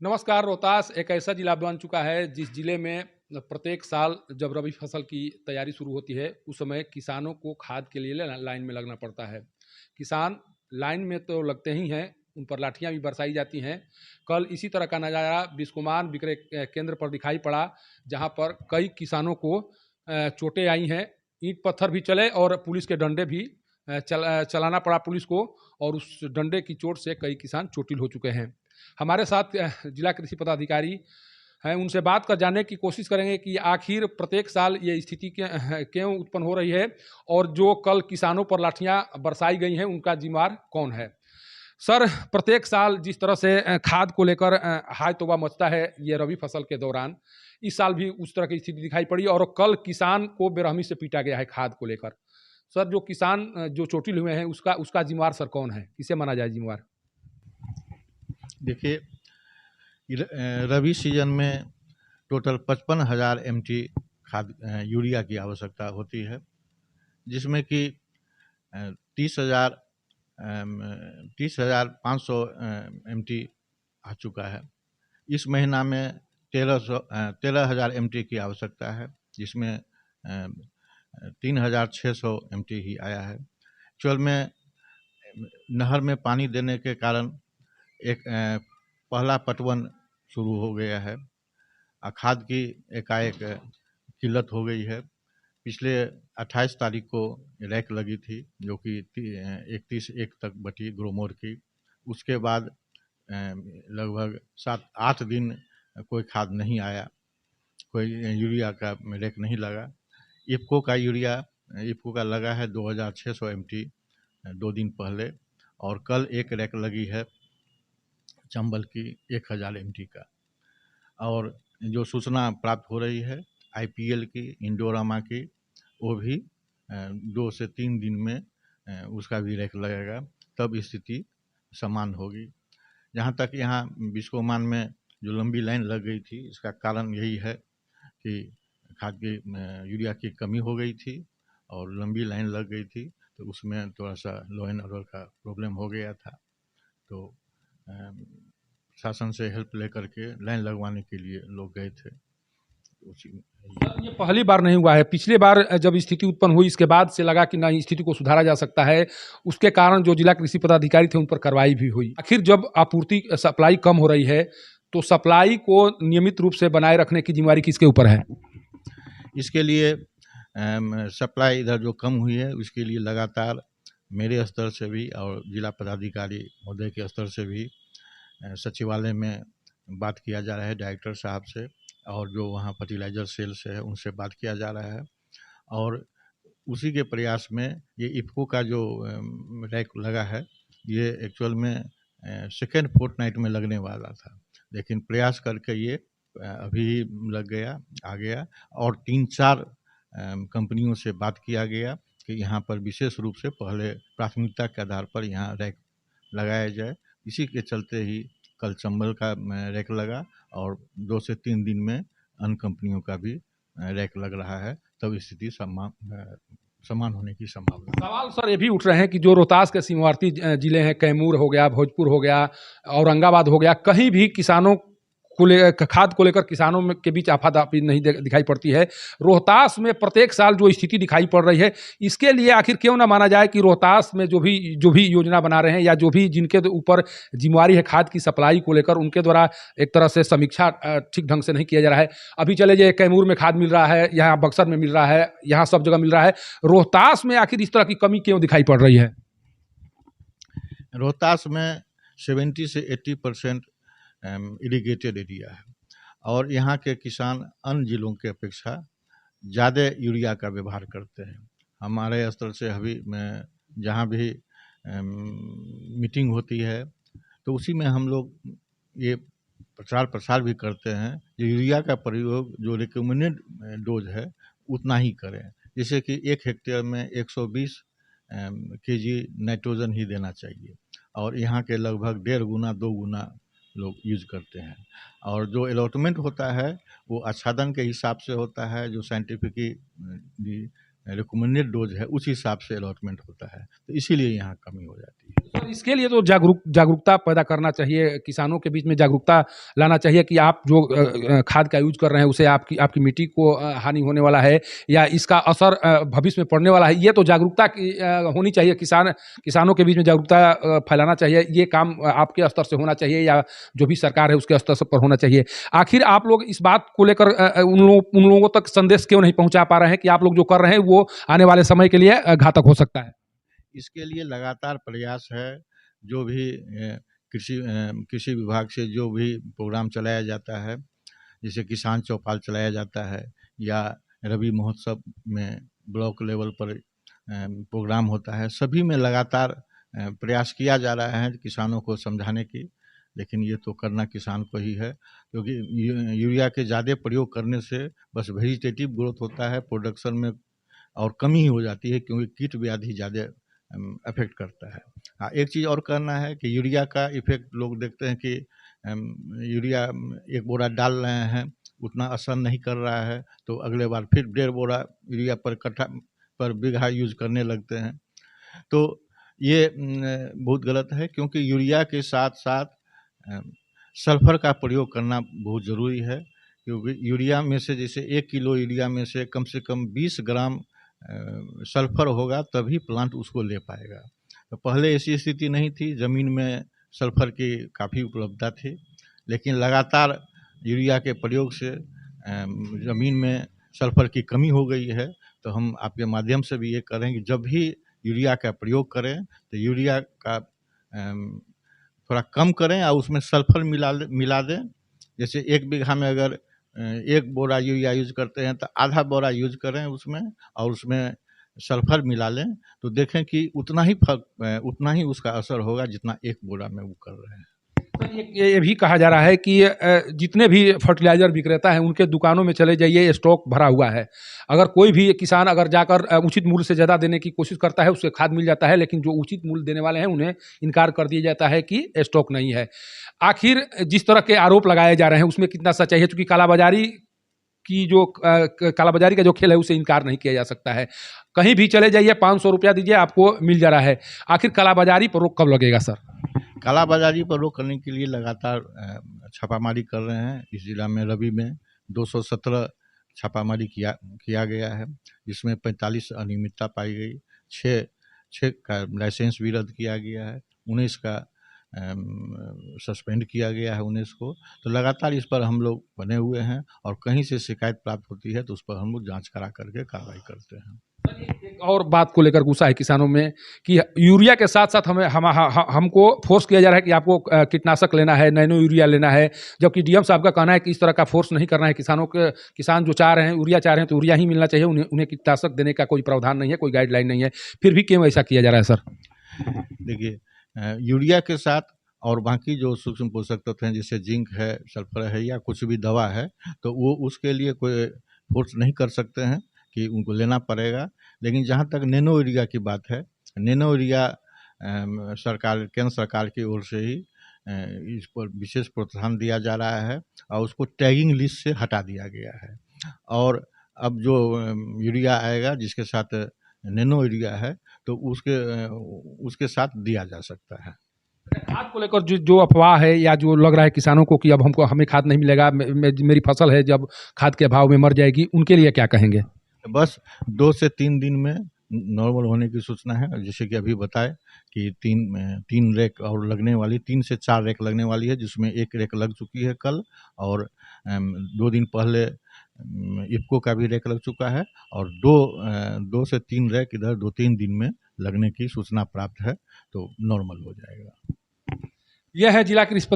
नमस्कार। रोहतास एक ऐसा जिला बन चुका है जिस जिले में प्रत्येक साल जब रबी फसल की तैयारी शुरू होती है उस समय किसानों को खाद के लिए लाइन में लगना पड़ता है। किसान लाइन में तो लगते ही हैं, उन पर लाठियां भी बरसाई जाती हैं। कल इसी तरह का नज़ारा बिस्कोमान विक्रय केंद्र पर दिखाई पड़ा, जहां पर कई किसानों को चोटें आई हैं। ईंट पत्थर भी चले और पुलिस के डंडे भी चलाना पड़ा पुलिस को, और उस डंडे की चोट से कई किसान चोटिल हो चुके हैं। हमारे साथ जिला कृषि पदाधिकारी हैं, उनसे बात कर जानने की कोशिश करेंगे कि आखिर प्रत्येक साल ये स्थिति क्यों उत्पन्न हो रही है, और जो कल किसानों पर लाठियां बरसाई गई हैं उनका जिम्मेदार कौन है। सर, प्रत्येक साल जिस तरह से खाद को लेकर हाय तौबा मचता है ये रबी फसल के दौरान, इस साल भी उस तरह की स्थिति दिखाई पड़ी और कल किसान को बेरहमी से पीटा गया है खाद को लेकर। सर, जो किसान जो चोटिल हुए हैं उसका उसका जिम्मेदार सर कौन है, किसे माना जाए जिम्मेदार। देखिए, रबी सीजन में टोटल 55,000 MT खाद यूरिया की आवश्यकता होती है, जिसमें कि 30,500 MT आ चुका है। इस महीना में 13,000 MT की आवश्यकता है, जिसमें 3,600 MT ही आया है। एक्चुअल में नहर में पानी देने के कारण एक पहला पटवन शुरू हो गया है। खाद की एकाएक किल्लत हो गई है। पिछले 28 तारीख को रैक लगी थी, जो कि 31 तक बटी ग्रोमोर की। उसके बाद लगभग 7-8 दिन कोई खाद नहीं आया, कोई यूरिया का रैक नहीं लगा। इफ़को का लगा है 2,600 MT 2 दिन पहले, और कल एक रैक लगी है चंबल की 1,000 MT का। और जो सूचना प्राप्त हो रही है IPL की, इंडोरामा की, वो भी 2 से 3 दिन में उसका भी रैक लगेगा, तब स्थिति समान होगी। जहाँ तक यहाँ बिस्कोमान में जो लंबी लाइन लग गई थी, इसका कारण यही है कि खाद की यूरिया की कमी हो गई थी और लंबी लाइन लग गई थी, तो उसमें थोड़ा सा लॉ एंड ऑर्डर का प्रॉब्लम हो गया था। तो शासन से हेल्प लेकर के लाइन लगवाने के लिए लोग गए थे। सर, ये पहली बार नहीं हुआ है। पिछली बार जब स्थिति उत्पन्न हुई इसके बाद से लगा कि नहीं, स्थिति को सुधारा जा सकता है। उसके कारण जो जिला कृषि पदाधिकारी थे उन पर कार्रवाई भी हुई। आखिर जब आपूर्ति सप्लाई कम हो रही है तो सप्लाई को नियमित रूप से बनाए रखने की जिम्मेदारी किसके ऊपर है। इसके लिए सप्लाई इधर जो कम हुई है उसके लिए लगातार मेरे स्तर से भी और जिला पदाधिकारी महोदय के स्तर से भी सचिवालय में बात किया जा रहा है डायरेक्टर साहब से, और जो वहाँ फर्टिलाइज़र सेल से है उनसे बात किया जा रहा है। और उसी के प्रयास में ये इफ़को का जो रैक लगा है, ये एक्चुअल में सेकेंड फोर्टनाइट में लगने वाला था, लेकिन प्रयास करके ये अभी लग गया, आ गया। और 3-4 कंपनियों से बात किया गया कि यहाँ पर विशेष रूप से पहले प्राथमिकता के आधार पर यहाँ रैक लगाया जाए। इसी के चलते ही कल चंबल का रैक लगा, और 2 से 3 दिन में अन्य कंपनियों का भी रैक लग रहा है, तब स्थिति समान होने की संभावना। सवाल सर ये भी उठ रहे हैं कि जो रोहतास के सीमावर्ती जिले हैं, कैमूर हो गया, भोजपुर हो गया, औरंगाबाद हो गया, कहीं भी किसानों को खाद को लेकर किसानों में के बीच आफादाफी नहीं दिखाई पड़ती है। रोहतास में प्रत्येक साल जो स्थिति दिखाई पड़ रही है, इसके लिए आखिर क्यों ना माना जाए कि रोहतास में जो भी योजना बना रहे हैं या जो भी जिनके ऊपर जिम्मेवारी है खाद की सप्लाई को लेकर, उनके द्वारा एक तरह से समीक्षा ठीक ढंग से नहीं किया जा रहा है। अभी चले जाए, कैमूर में खाद मिल रहा है, यहाँ बक्सर में मिल रहा है, यहाँ सब जगह मिल रहा है। रोहतास में आखिर इस तरह की कमी क्यों दिखाई पड़ रही है। रोहतास में 70 से 80% इरिगेटेड एरिया है, और यहाँ के किसान अन्य जिलों के अपेक्षा ज़्यादा यूरिया का व्यवहार करते हैं। हमारे स्तर से अभी जहाँ भी मीटिंग होती है तो उसी में हम लोग ये प्रचार प्रसार भी करते हैं कि यूरिया का प्रयोग जो रिकमेंडेड डोज है उतना ही करें। जैसे कि 1 हेक्टेयर में 120 kg नाइट्रोजन ही देना चाहिए, और यहाँ के लगभग 1.5 गुना 2 गुना लोग यूज करते हैं। और जो अलॉटमेंट होता है वो आच्छादन के हिसाब से होता है, जो साइंटिफिकली रिकमेंडेड डोज है उस हिसाब से अलॉटमेंट होता है, तो इसीलिए यहाँ कमी हो जाती है। सर इसके लिए तो जागरूकता पैदा करना चाहिए, किसानों के बीच में जागरूकता लाना चाहिए कि आप जो खाद का यूज कर रहे हैं उसे आपकी मिट्टी को हानि होने वाला है या इसका असर भविष्य में पड़ने वाला है। ये तो जागरूकता होनी चाहिए, किसानों के बीच में जागरूकता फैलाना चाहिए। ये काम आपके स्तर से होना चाहिए या जो भी सरकार है उसके स्तर पर होना चाहिए। आखिर आप लोग इस बात को लेकर उन लोगों तक संदेश क्यों नहीं पहुंचा पा रहे हैं कि आप लोग जो कर रहे हैं वो आने वाले समय के लिए घातक हो सकता है? इसके लिए लगातार प्रयास है। जो भी कृषि विभाग से जो भी प्रोग्राम चलाया जाता है, जैसे किसान चौपाल चलाया जाता है या रबी महोत्सव में ब्लॉक लेवल पर प्रोग्राम होता है, सभी में लगातार प्रयास किया जा रहा है किसानों को समझाने की। लेकिन ये तो करना किसान को ही है, क्योंकि यूरिया के ज़्यादा प्रयोग करने से बस वेजिटेटिव ग्रोथ होता है, प्रोडक्शन में और कमी ही हो जाती है, क्योंकि कीट व्याधि ज़्यादा अफेक्ट करता है। हाँ, एक चीज़ और करना है कि यूरिया का इफेक्ट लोग देखते हैं कि यूरिया एक बोरा डाल रहे हैं, उतना असर नहीं कर रहा है, तो अगले बार फिर 1.5 बोरा यूरिया पर बीघा यूज करने लगते हैं। तो ये बहुत गलत है, क्योंकि यूरिया के साथ साथ सल्फर का प्रयोग करना बहुत ज़रूरी है। क्योंकि यूरिया में से, जैसे 1 किलो यूरिया में से कम 20 ग्राम सल्फर होगा तभी प्लांट उसको ले पाएगा। तो पहले ऐसी स्थिति नहीं थी, ज़मीन में सल्फर की काफ़ी उपलब्धता थी, लेकिन लगातार यूरिया के प्रयोग से ज़मीन में सल्फर की कमी हो गई है। तो हम आपके माध्यम से भी ये कह रहे हैं कि जब भी यूरिया का प्रयोग करें तो यूरिया का थोड़ा कम करें और उसमें सल्फर मिला दें। जैसे 1 बीघा में अगर 1 बोरा यूरिया यूज करते हैं तो आधा बोरा यूज करें उसमें, और उसमें सल्फर मिला लें, तो देखें कि उतना ही उसका असर होगा जितना 1 बोरा में वो कर रहे हैं। सर ये भी कहा जा रहा है कि जितने भी फर्टिलाइजर विक्रेता हैं उनके दुकानों में चले जाइए, स्टॉक भरा हुआ है। अगर कोई भी किसान अगर जाकर उचित मूल्य से ज़्यादा देने की कोशिश करता है उसे खाद मिल जाता है, लेकिन जो उचित मूल्य देने वाले हैं उन्हें इनकार कर दिया जाता है कि स्टॉक नहीं है। आखिर जिस तरह के आरोप लगाए जा रहे हैं उसमें कितना सच्चाई है? चूंकि कालाबाजारी का जो खेल है उसे इनकार नहीं किया जा सकता है। कहीं भी चले जाइए 500 रुपया दीजिए आपको मिल जा रहा है। आखिर कालाबाजारी पर रोक कब लगेगा सर? कालाबाजारी पर रोक करने के लिए लगातार छापामारी कर रहे हैं। इस जिला में रबी में 217 छापामारी किया गया है, जिसमें 45 अनियमितता पाई गई, 6 का लाइसेंस भी रद्द किया गया है, 19 का सस्पेंड किया गया है 19 को। तो लगातार इस पर हम लोग बने हुए हैं, और कहीं से शिकायत प्राप्त होती है तो उस पर हम लोग जांच करा करके कार्रवाई करते हैं। एक और बात को लेकर गुस्सा है किसानों में कि यूरिया के साथ साथ हमको फोर्स किया जा रहा है कि आपको कीटनाशक लेना है, नैनो यूरिया लेना है, जबकि डीएम साहब का कहना है कि इस तरह का फोर्स नहीं करना है किसान जो चाह रहे हैं यूरिया चाह रहे हैं तो यूरिया ही मिलना चाहिए, उन्हें कीटनाशक देने का कोई प्रावधान नहीं है, कोई गाइडलाइन नहीं है। फिर भी क्यों ऐसा किया जा रहा है सर? देखिए, यूरिया के साथ और बाकी जो सूक्ष्म पोषक तत्व हैं, जैसे जिंक है, सल्फर है या कुछ भी दवा है, तो वो उसके लिए कोई फोर्स नहीं कर सकते हैं कि उनको लेना पड़ेगा। लेकिन जहाँ तक नैनो यूरिया की बात है, नैनो यूरिया केंद्र सरकार की ओर से ही इस पर विशेष प्रोत्साहन दिया जा रहा है, और उसको टैगिंग लिस्ट से हटा दिया गया है। और अब जो यूरिया आएगा जिसके साथ नैनो यूरिया है, तो उसके साथ दिया जा सकता है। खाद को लेकर जो अफवाह है या जो लग रहा है किसानों को कि अब हमें खाद नहीं मिलेगा, मेरी फसल है जब खाद के अभाव में मर जाएगी, उनके लिए क्या कहेंगे? बस 2 से 3 दिन में नॉर्मल होने की सूचना है। जैसे कि अभी बताए कि 3 रैक और लगने वाली, 3 से 4 रैक लगने वाली है, जिसमें 1 रैक लग चुकी है कल, और 2 दिन पहले इफ्को का भी रैक लग चुका है, और 2 से 3 रैक इधर 2-3 दिन में लगने की सूचना प्राप्त है, तो नॉर्मल हो जाएगा। यह है जिला कृषि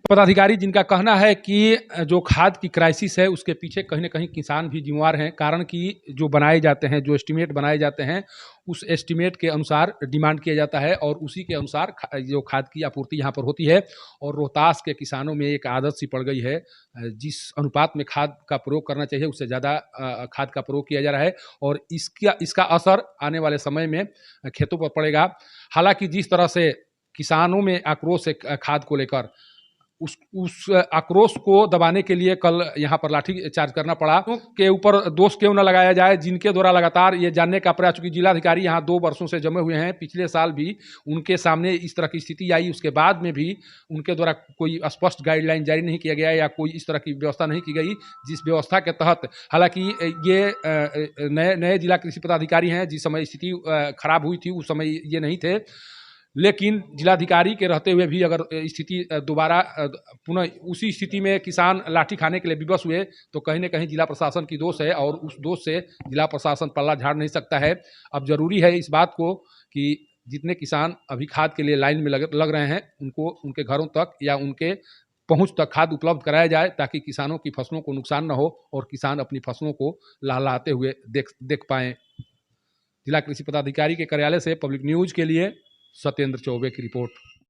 पदाधिकारी जिनका कहना है कि जो खाद की क्राइसिस है उसके पीछे कहीं ना कहीं किसान भी जिम्मेवार हैं। कारण कि जो बनाए जाते हैं, जो एस्टीमेट बनाए जाते हैं, उस एस्टीमेट के अनुसार डिमांड किया जाता है और उसी के अनुसार जो खाद की आपूर्ति यहाँ पर होती है। और रोहतास के किसानों में एक आदत सी पड़ गई है, जिस अनुपात में खाद का प्रयोग करना चाहिए उससे ज़्यादा खाद का प्रयोग किया जा रहा है, और इसका असर आने वाले समय में खेतों पर पड़ेगा। हालांकि जिस तरह से किसानों में आक्रोश है खाद को लेकर, उस आक्रोश को दबाने के लिए कल यहाँ पर लाठी चार्ज करना पड़ा। के ऊपर दोष क्यों न लगाया जाए, जिनके द्वारा लगातार ये जानने का प्रयास, चूंकि जिलाधिकारी यहाँ 2 वर्षों से जमे हुए हैं, पिछले साल भी उनके सामने इस तरह की स्थिति आई, उसके बाद में भी उनके द्वारा कोई स्पष्ट गाइडलाइन जारी नहीं किया गया या कोई इस तरह की व्यवस्था नहीं की गई जिस व्यवस्था के तहत, हालांकि ये नए जिला कृषि पदाधिकारी हैं, जिस समय स्थिति खराब हुई थी उस समय ये नहीं थे, लेकिन जिलाधिकारी के रहते हुए भी अगर स्थिति दोबारा पुनः उसी स्थिति में किसान लाठी खाने के लिए विवश हुए तो कहीं न कहीं जिला प्रशासन की दोष है और उस दोष से जिला प्रशासन पल्ला झाड़ नहीं सकता है। अब जरूरी है इस बात को कि जितने किसान अभी खाद के लिए लाइन में लग रहे हैं उनको उनके घरों तक या उनके पहुंच तक खाद उपलब्ध कराया जाए, ताकि किसानों की फसलों को नुकसान न हो और किसान अपनी फसलों को लहलहाते हुए देख पाएं। जिला कृषि पदाधिकारी के कार्यालय से पब्लिक न्यूज के लिए सत्येंद्र चौबे की रिपोर्ट।